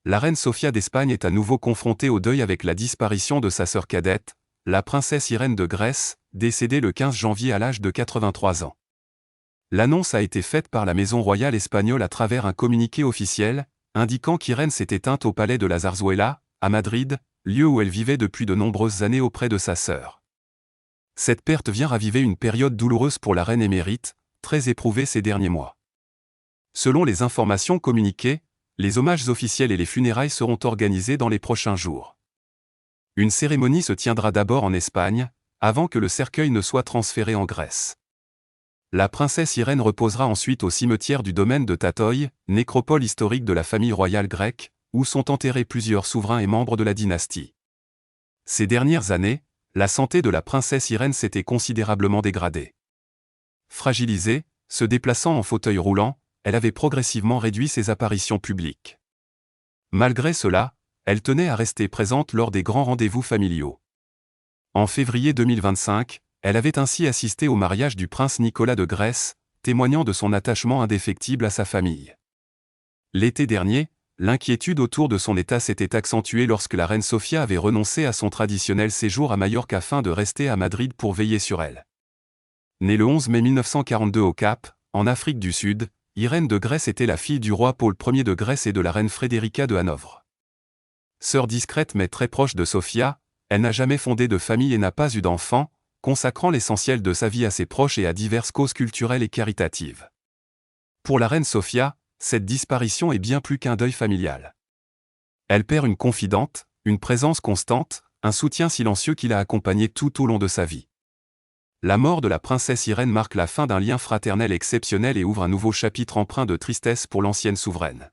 la reine Sofia d'Espagne est à nouveau confrontée au deuil avec la disparition de sa sœur cadette, la princesse Irène de Grèce, décédée le 15 janvier à l'âge de 83 ans. L'annonce a été faite par la maison royale espagnole à travers un communiqué officiel, indiquant qu'Irène s'est éteinte au palais de la Zarzuela, à Madrid, lieu où elle vivait depuis de nombreuses années auprès de sa sœur. Cette perte vient raviver une période douloureuse pour la reine émérite, très éprouvée ces derniers mois. Selon les informations communiquées, les hommages officiels et les funérailles seront organisés dans les prochains jours. Une cérémonie se tiendra d'abord en Espagne, avant que le cercueil ne soit transféré en Grèce. La princesse Irène reposera ensuite au cimetière du domaine de Tatoi, nécropole historique de la famille royale grecque, où sont enterrés plusieurs souverains et membres de la dynastie. Ces dernières années, la santé de la princesse Irène s'était considérablement dégradée. Fragilisée, se déplaçant en fauteuil roulant, elle avait progressivement réduit ses apparitions publiques. Malgré cela, elle tenait à rester présente lors des grands rendez-vous familiaux. En février 2025, elle avait ainsi assisté au mariage du prince Nicolas de Grèce, témoignant de son attachement indéfectible à sa famille. L'été dernier, l'inquiétude autour de son état s'était accentuée lorsque la reine Sofia avait renoncé à son traditionnel séjour à Majorque afin de rester à Madrid pour veiller sur elle. Née le 11 mai 1942 au Cap, en Afrique du Sud, Irène de Grèce était la fille du roi Paul Ier de Grèce et de la reine Frédérica de Hanovre. Sœur discrète mais très proche de Sofia, elle n'a jamais fondé de famille et n'a pas eu d'enfant, consacrant l'essentiel de sa vie à ses proches et à diverses causes culturelles et caritatives. Pour la reine Sofia, cette disparition est bien plus qu'un deuil familial. Elle perd une confidente, une présence constante, un soutien silencieux qui l'a accompagnée tout au long de sa vie. La mort de la princesse Irène marque la fin d'un lien fraternel exceptionnel et ouvre un nouveau chapitre empreint de tristesse pour l'ancienne souveraine.